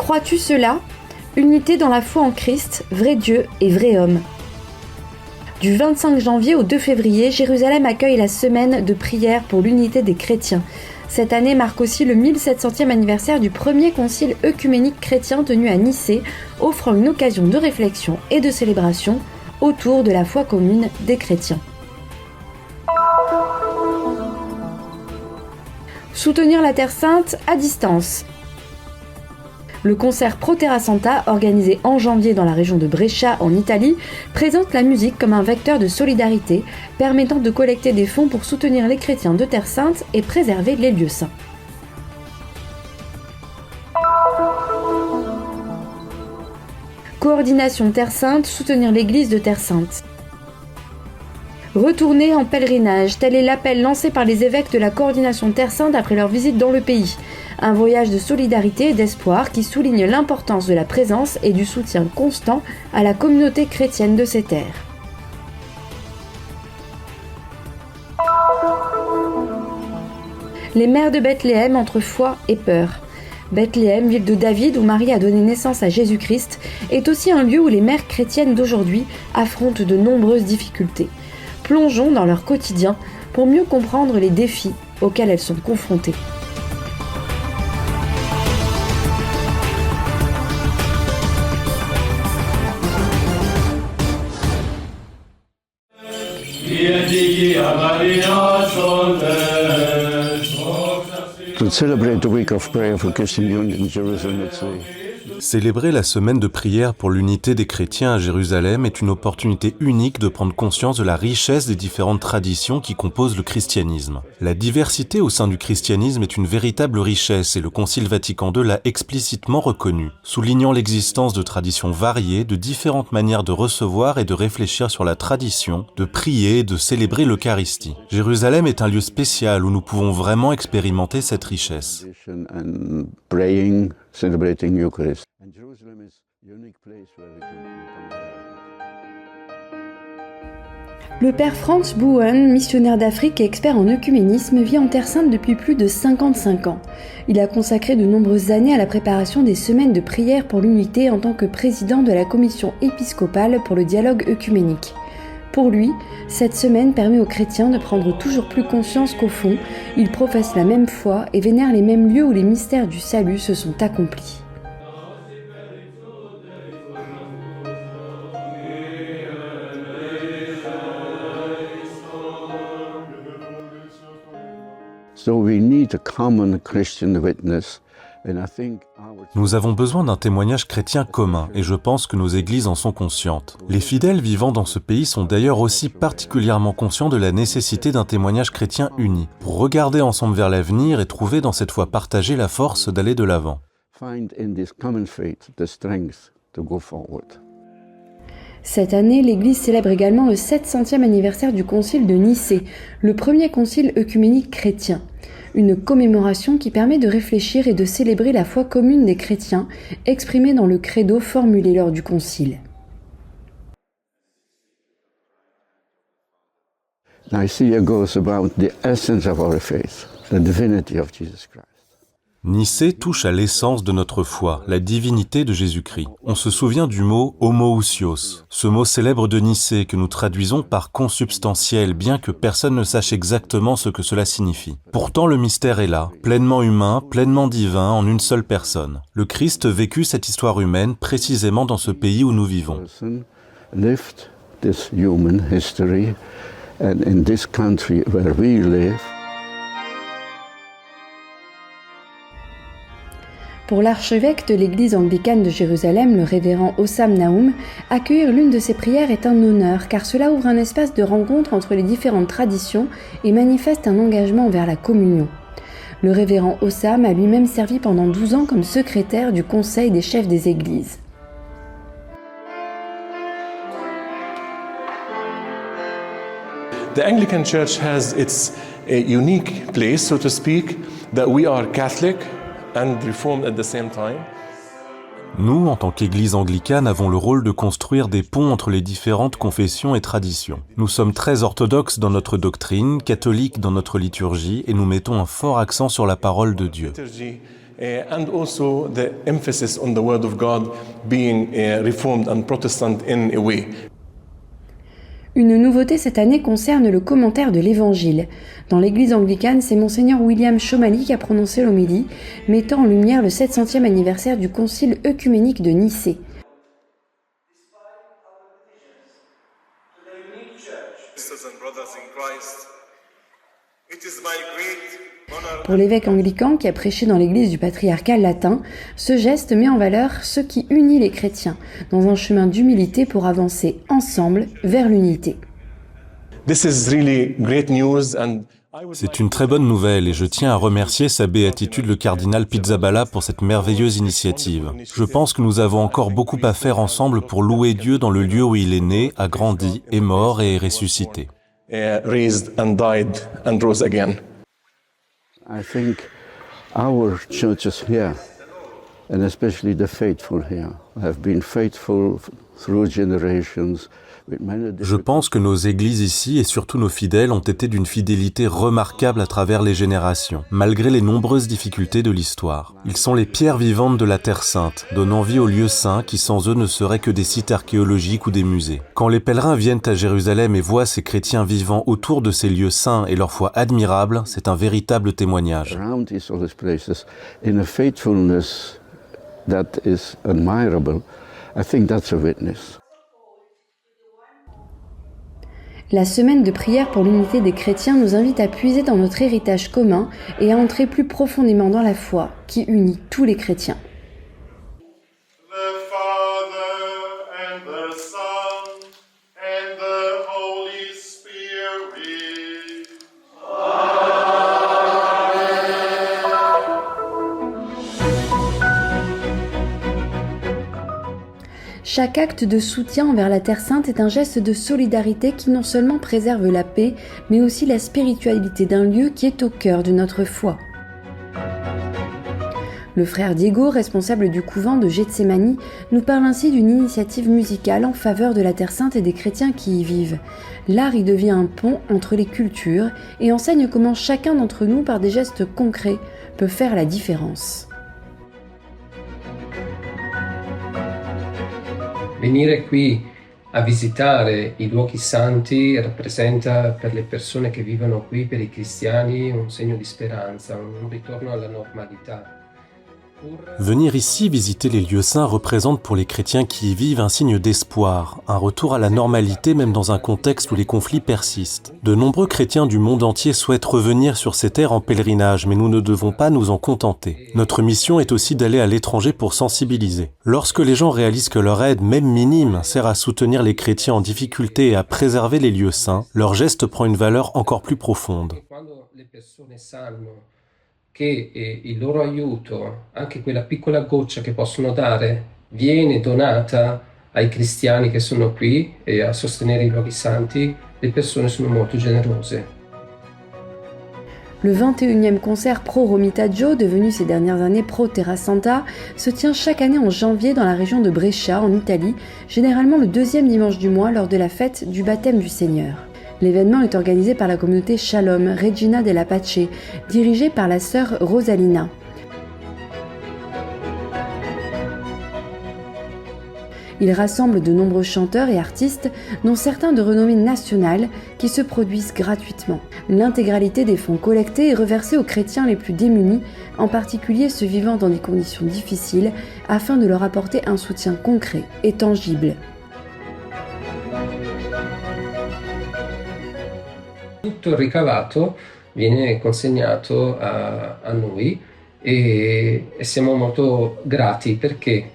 Crois-tu cela ? Unité dans la foi en Christ, vrai Dieu et vrai homme. Du 25 janvier au 2 février, Jérusalem accueille la semaine de prière pour l'unité des chrétiens. Cette année marque aussi le 1700e anniversaire du premier concile œcuménique chrétien tenu à Nicée, offrant une occasion de réflexion et de célébration autour de la foi commune des chrétiens. Soutenir la Terre Sainte à distance. Le concert Pro Terra Santa, organisé en janvier dans la région de Brescia en Italie, présente la musique comme un vecteur de solidarité permettant de collecter des fonds pour soutenir les chrétiens de Terre Sainte et préserver les lieux saints. Coordination Terre Sainte, soutenir l'église de Terre Sainte. Retourner en pèlerinage, tel est l'appel lancé par les évêques de la coordination Terre Sainte après leur visite dans le pays. Un voyage de solidarité et d'espoir qui souligne l'importance de la présence et du soutien constant à la communauté chrétienne de ces terres. Les mères de Bethléem entre foi et peur. Bethléem, ville de David où Marie a donné naissance à Jésus-Christ, est aussi un lieu où les mères chrétiennes d'aujourd'hui affrontent de nombreuses difficultés. Plongeons dans leur quotidien pour mieux comprendre les défis auxquels elles sont confrontées. To celebrate the week of prayer for Christian Union in Jerusalem, it's Célébrer la semaine de prière pour l'unité des chrétiens à Jérusalem est une opportunité unique de prendre conscience de la richesse des différentes traditions qui composent le christianisme. La diversité au sein du christianisme est une véritable richesse et le Concile Vatican II l'a explicitement reconnu, soulignant l'existence de traditions variées, de différentes manières de recevoir et de réfléchir sur la tradition, de prier et de célébrer l'Eucharistie. Jérusalem est un lieu spécial où nous pouvons vraiment expérimenter cette richesse. and praying, celebrating Eucharist. And Jerusalem is a unique place where we can come. Le père Franz Bouen, missionnaire d'Afrique et expert en œcuménisme, vit en Terre Sainte depuis plus de 55 ans. Il a consacré de nombreuses années à la préparation des semaines de prière pour l'unité en tant que président de la commission épiscopale pour le dialogue œcuménique. Pour lui, cette semaine permet aux chrétiens de prendre toujours plus conscience qu'au fond, ils professent la même foi et vénèrent les mêmes lieux où les mystères du salut se sont accomplis. So we need a common Christian witness, and I think Nous avons besoin d'un témoignage chrétien commun et je pense que nos églises en sont conscientes. Les fidèles vivant dans ce pays sont d'ailleurs aussi particulièrement conscients de la nécessité d'un témoignage chrétien uni pour regarder ensemble vers l'avenir et trouver dans cette foi partagée la force d'aller de l'avant. find in this common faith the strength to go forward. Cette année, l'Église célèbre également le 700e anniversaire du concile de Nicée, le premier concile œcuménique chrétien. Une commémoration qui permet de réfléchir et de célébrer la foi commune des chrétiens, exprimée dans le credo formulé lors du concile. Nicaea goes about the essence of our faith, the divinity of Jesus Christ. Nicée touche à l'essence de notre foi, la divinité de Jésus-Christ. On se souvient du mot « homoousios », ce mot célèbre de Nicée que nous traduisons par « consubstantiel », bien que personne ne sache exactement ce que cela signifie. Pourtant, le mystère est là, pleinement humain, pleinement divin, en une seule personne. Le Christ vécut cette histoire humaine précisément dans ce pays où nous vivons. Person lived this human history, and in this country where we live, Pour l'archevêque de l'église anglicane de Jérusalem, le révérend Hossam Naoum, accueillir l'une de ces prières est un honneur car cela ouvre un espace de rencontre entre les différentes traditions et manifeste un engagement vers la communion. Le révérend Hossam a lui-même servi pendant 12 ans comme secrétaire du Conseil des chefs des églises. The Anglican Church has its unique place, so to speak, that we are Catholic and Reformed at the same time. Nous, en tant qu'Église anglicane, avons le rôle de construire des ponts entre les différentes confessions et traditions. Nous sommes très orthodoxes dans notre doctrine, catholiques dans notre liturgie, et nous mettons un fort accent sur la parole de Dieu. Liturgy and also the emphasis on the Word of God being Reformed and Protestant in a way. Une nouveauté cette année concerne le commentaire de l'Évangile. Dans l'église anglicane, c'est Monseigneur William Chomali qui a prononcé l'homélie, mettant en lumière le 700e anniversaire du Concile œcuménique de Nicée. Pour l'évêque anglican qui a prêché dans l'église du patriarcat latin, ce geste met en valeur ce qui unit les chrétiens, dans un chemin d'humilité pour avancer ensemble vers l'unité. C'est une très bonne nouvelle et je tiens à remercier sa béatitude le cardinal Pizzaballa pour cette merveilleuse initiative. Je pense que nous avons encore beaucoup à faire ensemble pour louer Dieu dans le lieu où il est né, a grandi, est mort et est ressuscité. Raised and died and rose again. I think our churches here, and especially the faithful here, have been faithful through generations. Je pense que nos églises ici et surtout nos fidèles ont été d'une fidélité remarquable à travers les générations, malgré les nombreuses difficultés de l'histoire. Ils sont les pierres vivantes de la Terre Sainte, donnant vie aux lieux saints qui sans eux ne seraient que des sites archéologiques ou des musées. Quand les pèlerins viennent à Jérusalem et voient ces chrétiens vivant autour de ces lieux saints et leur foi admirable, c'est un véritable témoignage. Around these all these places, in a faithfulness that is admirable, I think that's a witness. La semaine de prière pour l'unité des chrétiens nous invite à puiser dans notre héritage commun et à entrer plus profondément dans la foi qui unit tous les chrétiens. Chaque acte de soutien envers la Terre Sainte est un geste de solidarité qui non seulement préserve la paix, mais aussi la spiritualité d'un lieu qui est au cœur de notre foi. Le frère Diego, responsable du couvent de Getsemani, nous parle ainsi d'une initiative musicale en faveur de la Terre Sainte et des chrétiens qui y vivent. L'art y devient un pont entre les cultures et enseigne comment chacun d'entre nous, par des gestes concrets, peut faire la différence. Venire qui a visitare i luoghi santi rappresenta per le persone che vivono qui, per i cristiani, un segno di speranza, un ritorno alla normalità. Venir ici visiter les lieux saints représente pour les chrétiens qui y vivent un signe d'espoir, un retour à la normalité même dans un contexte où les conflits persistent. De nombreux chrétiens du monde entier souhaitent revenir sur ces terres en pèlerinage, mais nous ne devons pas nous en contenter. Notre mission est aussi d'aller à l'étranger pour sensibiliser. Lorsque les gens réalisent que leur aide, même minime, sert à soutenir les chrétiens en difficulté et à préserver les lieux saints, leur geste prend une valeur encore plus profonde. Che il loro aiuto, anche quella piccola goccia che possono dare, viene donata ai cristiani che sono qui e a sostenere i luoghi santi, le persone sono molto generose. Le 21e concert Pro Romitaggio, devenu ces dernières années Pro Terra Santa, se tient chaque année en janvier dans la région de Brescia, en Italie, généralement le deuxième dimanche du mois lors de la fête du baptême du Seigneur. L'événement est organisé par la communauté Shalom, Regina della Pace, dirigée par la sœur Rosalina. Il rassemble de nombreux chanteurs et artistes, dont certains de renommée nationale, qui se produisent gratuitement. L'intégralité des fonds collectés est reversée aux chrétiens les plus démunis, en particulier ceux vivant dans des conditions difficiles, afin de leur apporter un soutien concret et tangible. Tutto il ricavato viene consegnato a noi e siamo molto grati perché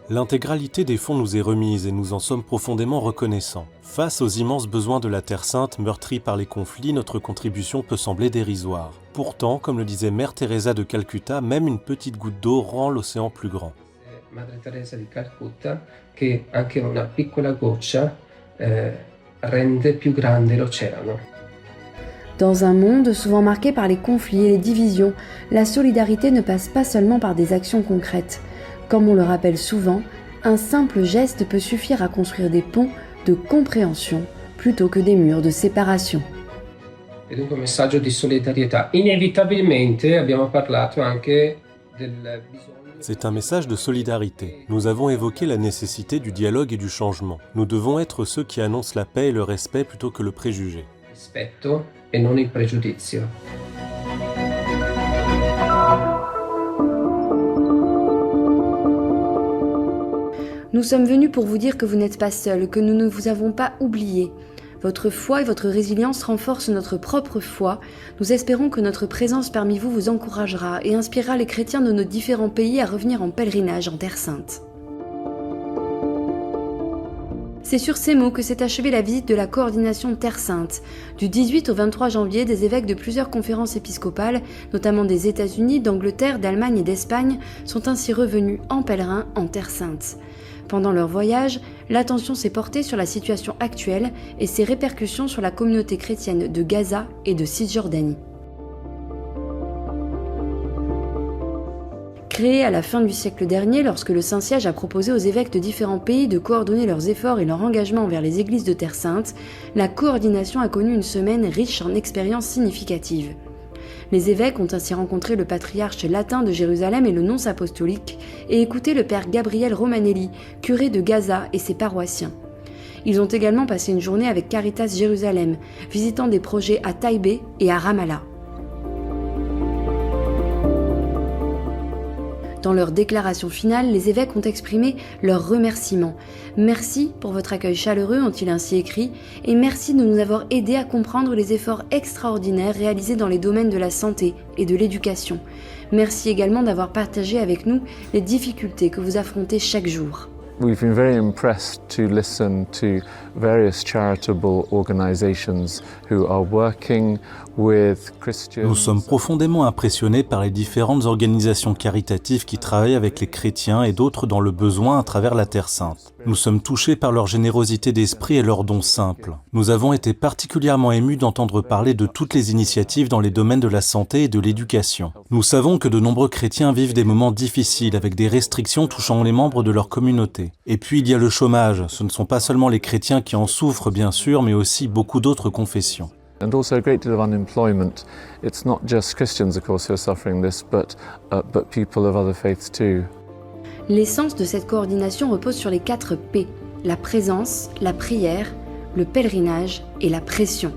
l'intégralité des fonds nous est remise et nous en sommes profondément reconnaissants. Face aux immenses besoins de la Terre Sainte meurtrie par les conflits, notre contribution peut sembler dérisoire. Pourtant, comme le disait Mère Teresa de Calcutta, même une petite goutte d'eau rend l'océan plus grand. Madre Teresa di Calcutta che anche una piccola goccia rende più grande l'oceano. Dans un monde souvent marqué par les conflits et les divisions, la solidarité ne passe pas seulement par des actions concrètes. Comme on le rappelle souvent, un simple geste peut suffire à construire des ponts de compréhension plutôt que des murs de séparation. e dunque un messaggio di solidarietà. Inevitabilmente abbiamo parlato anche del bisogno. C'est un message de solidarité. Nous avons évoqué la nécessité du dialogue et du changement. Nous devons être ceux qui annoncent la paix et le respect plutôt que le préjugé. Rispetto e non il pregiudizio. Nous sommes venus pour vous dire que vous n'êtes pas seuls, que nous ne vous avons pas oubliés. Votre foi et votre résilience renforcent notre propre foi. Nous espérons que notre présence parmi vous vous encouragera et inspirera les chrétiens de nos différents pays à revenir en pèlerinage en Terre Sainte. C'est sur ces mots que s'est achevée la visite de la coordination Terre Sainte. Du 18 au 23 janvier, des évêques de plusieurs conférences épiscopales, notamment des États-Unis, d'Angleterre, d'Allemagne et d'Espagne, sont ainsi revenus en pèlerin en Terre Sainte. Pendant leur voyage, l'attention s'est portée sur la situation actuelle et ses répercussions sur la communauté chrétienne de Gaza et de Cisjordanie. Créée à la fin du siècle dernier, lorsque le Saint-Siège a proposé aux évêques de différents pays de coordonner leurs efforts et leur engagement envers les églises de Terre Sainte, la coordination a connu une semaine riche en expériences significatives. Les évêques ont ainsi rencontré le patriarche latin de Jérusalem et le nonce apostolique et écouté le père Gabriel Romanelli, curé de Gaza et ses paroissiens. Ils ont également passé une journée avec Caritas Jérusalem, visitant des projets à Taïbé et à Ramallah. Dans leur déclaration finale, les évêques ont exprimé leurs remerciements. « Merci pour votre accueil chaleureux », ont-ils ainsi écrit, « et merci de nous avoir aidés à comprendre les efforts extraordinaires réalisés dans les domaines de la santé et de l'éducation. Merci également d'avoir partagé avec nous les difficultés que vous affrontez chaque jour. » We've been very impressed to listen to various charitable organizations who are working with Christians. Nous sommes profondément impressionnés par les différentes organisations caritatives qui travaillent avec les chrétiens et d'autres dans le besoin à travers la Terre Sainte. Nous sommes touchés par leur générosité d'esprit et leurs dons simples. Nous avons été particulièrement émus d'entendre parler de toutes les initiatives dans les domaines de la santé et de l'éducation. Nous savons que de nombreux chrétiens vivent des moments difficiles avec des restrictions touchant les membres de leur communauté. Et puis il y a le chômage. Ce ne sont pas seulement les chrétiens qui en souffrent bien sûr, mais aussi beaucoup d'autres confessions. And also a great deal of unemployment. It's not just Christians, of course, who are suffering this, but people of other faiths too. L'essence de cette coordination repose sur les 4 P, la présence, la prière, le pèlerinage et la pression.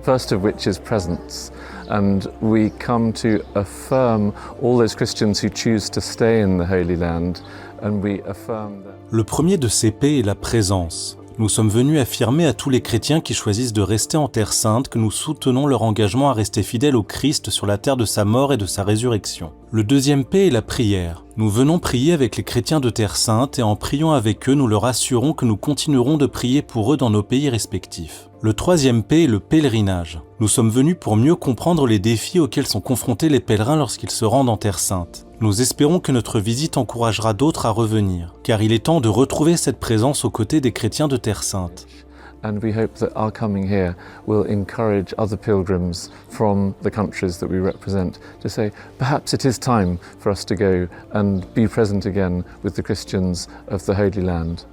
First of which is presence, and we come to affirm all those Christians who choose to stay in the Holy Land, and we affirm that... Le premier de ces P est la présence. Nous sommes venus affirmer à tous les chrétiens qui choisissent de rester en Terre Sainte que nous soutenons leur engagement à rester fidèles au Christ sur la terre de sa mort et de sa résurrection. Le deuxième P est la prière. Nous venons prier avec les chrétiens de Terre Sainte et en priant avec eux, nous leur assurons que nous continuerons de prier pour eux dans nos pays respectifs. Le troisième P est le pèlerinage. Nous sommes venus pour mieux comprendre les défis auxquels sont confrontés les pèlerins lorsqu'ils se rendent en Terre Sainte. Nous espérons que notre visite encouragera d'autres à revenir, car il est temps de retrouver cette présence aux côtés des chrétiens de Terre Sainte. And we hope that our coming here will encourage other pilgrims from the countries that we represent to say, perhaps it is time for us to go and be present again with the Christians of the Holy Land.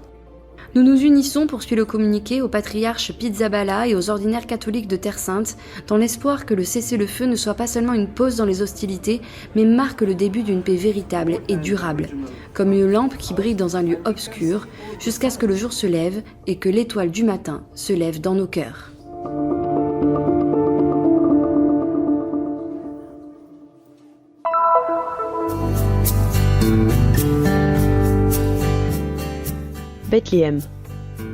Nous nous unissons, poursuit le communiqué, au patriarche Pizzaballa et aux ordinaires catholiques de Terre Sainte, dans l'espoir que le cessez-le-feu ne soit pas seulement une pause dans les hostilités, mais marque le début d'une paix véritable et durable, comme une lampe qui brille dans un lieu obscur, jusqu'à ce que le jour se lève et que l'étoile du matin se lève dans nos cœurs. Bethléem,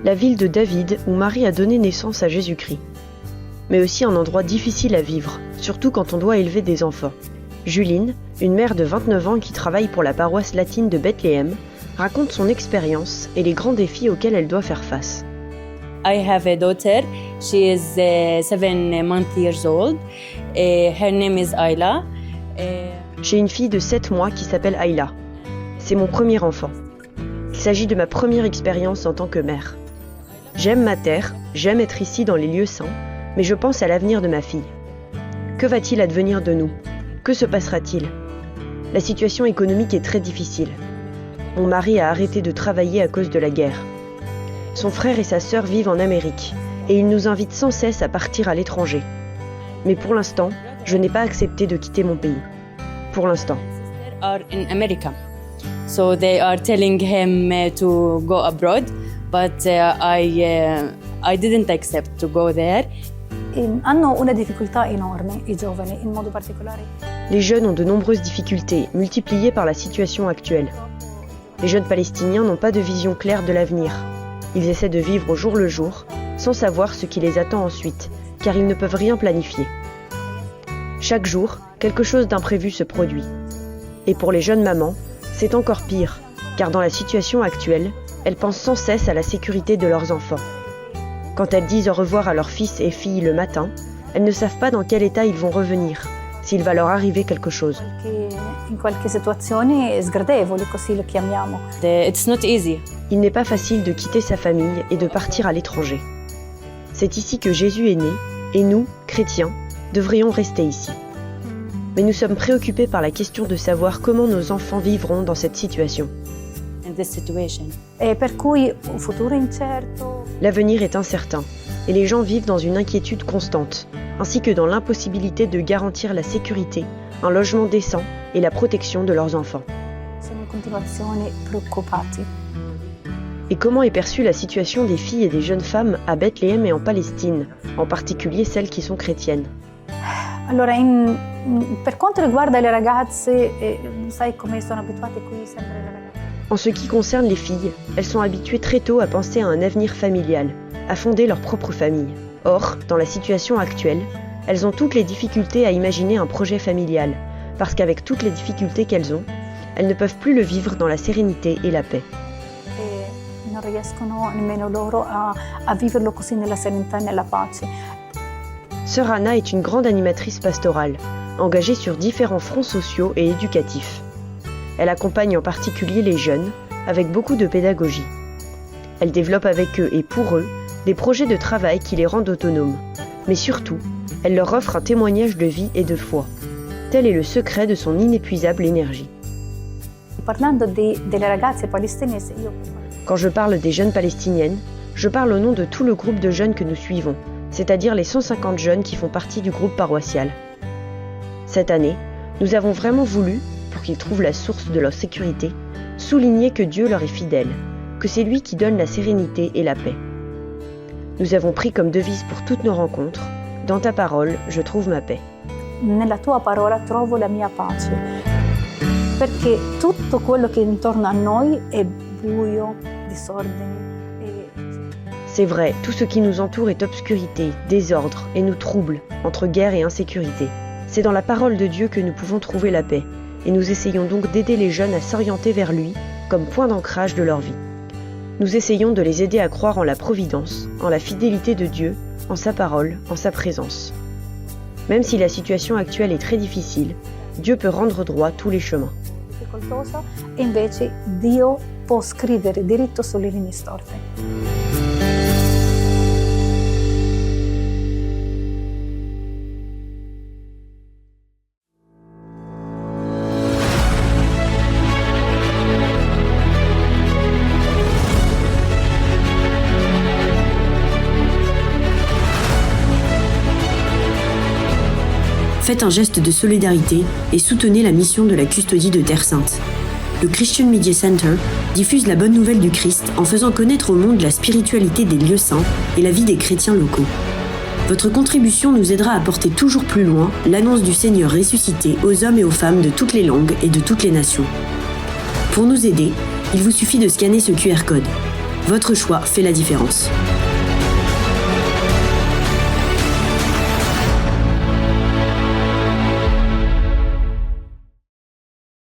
la ville de David où Marie a donné naissance à Jésus-Christ. Mais aussi un endroit difficile à vivre, surtout quand on doit élever des enfants. Juline, une mère de 29 ans qui travaille pour la paroisse latine de Bethléem, raconte son expérience et les grands défis auxquels elle doit faire face. I have a daughter. She is 7 years old. Her name is Ayla. J'ai une fille de 7 mois qui s'appelle Ayla. C'est mon premier enfant. Il s'agit de ma première expérience en tant que mère. J'aime ma terre, j'aime être ici dans les lieux saints, mais je pense à l'avenir de ma fille. Que va-t-il advenir de nous ? Que se passera-t-il ? La situation économique est très difficile. Mon mari a arrêté de travailler à cause de la guerre. Son frère et sa sœur vivent en Amérique, et ils nous invitent sans cesse à partir à l'étranger. Mais pour l'instant, je n'ai pas accepté de quitter mon pays. Pour l'instant. Are in America, so they are telling him to go abroad, but I didn't accept to go there. Hanno una difficoltà enorme i giovani, in modo particolare. Les jeunes ont de nombreuses difficultés, multipliées par la situation actuelle. Les jeunes palestiniens n'ont pas de vision claire de l'avenir. Ils essaient de vivre au jour le jour, sans savoir ce qui les attend ensuite, car ils ne peuvent rien planifier. Chaque jour, quelque chose d'imprévu se produit. Et pour les jeunes mamans, c'est encore pire, car dans la situation actuelle, elles pensent sans cesse à la sécurité de leurs enfants. Quand elles disent au revoir à leurs fils et filles le matin, elles ne savent pas dans quel état ils vont revenir, s'il va leur arriver quelque chose. In qualche situazione sgradevoli, così lo chiamiamo. It's not easy. Il n'est pas facile de quitter sa famille et de partir à l'étranger. C'est ici que Jésus est né, et nous, chrétiens, devrions rester ici. Mais nous sommes préoccupés par la question de savoir comment nos enfants vivront dans cette situation. In this situation. E per cui un futuro incerto. L'avenir est incertain, et les gens vivent dans une inquiétude constante, ainsi que dans l'impossibilité de garantir la sécurité, un logement décent et la protection de leurs enfants. Sono in continuazione preoccupati. Et comment est perçue la situation des filles et des jeunes femmes à Bethléem et en Palestine, en particulier celles qui sont chrétiennes? Allora, per quanto riguarda le ragazze, sai come sono abituate qui sempre le ragazze. En ce qui concerne les filles, elles sont habituées très tôt à penser à un avenir familial, à fonder leur propre famille. Or, dans la situation actuelle, elles ont toutes les difficultés à imaginer un projet familial, parce qu'avec toutes les difficultés qu'elles ont, elles ne peuvent plus le vivre dans la sérénité et la paix. E non riescono nemmeno loro a viverlo così nella serenità e nella pace. Sœur Anna est une grande animatrice pastorale, engagée sur différents fronts sociaux et éducatifs. Elle accompagne en particulier les jeunes, avec beaucoup de pédagogie. Elle développe avec eux et pour eux des projets de travail qui les rendent autonomes. Mais surtout, elle leur offre un témoignage de vie et de foi. Tel est le secret de son inépuisable énergie. Parlando delle ragazze palestinesi, Quand je parle des jeunes palestiniennes, je parle au nom de tout le groupe de jeunes que nous suivons, c'est-à-dire les 150 jeunes qui font partie du groupe paroissial. Cette année, nous avons vraiment voulu, pour qu'ils trouvent la source de leur sécurité, souligner que Dieu leur est fidèle, que c'est lui qui donne la sérénité et la paix. Nous avons pris comme devise pour toutes nos rencontres « Dans ta parole, je trouve ma paix ». Nella tua parola trovo la mia pace. Perché tutto quello che è intorno a noi è buio, disordine. C'est vrai, tout ce qui nous entoure est obscurité, désordre et nous trouble, entre guerre et insécurité. C'est dans la parole de Dieu que nous pouvons trouver la paix, et nous essayons donc d'aider les jeunes à s'orienter vers lui comme point d'ancrage de leur vie. Nous essayons de les aider à croire en la providence, en la fidélité de Dieu, en sa parole, en sa présence. Même si la situation actuelle est très difficile, Dieu peut rendre droit tous les chemins. Difficoltosa, e invece Dio può scrivere diritto sulle linee storte. Faites un geste de solidarité et soutenez la mission de la custodie de Terre Sainte. Le Christian Media Center diffuse la bonne nouvelle du Christ en faisant connaître au monde la spiritualité des lieux saints et la vie des chrétiens locaux. Votre contribution nous aidera à porter toujours plus loin l'annonce du Seigneur ressuscité aux hommes et aux femmes de toutes les langues et de toutes les nations. Pour nous aider, il vous suffit de scanner ce QR code. Votre choix fait la différence.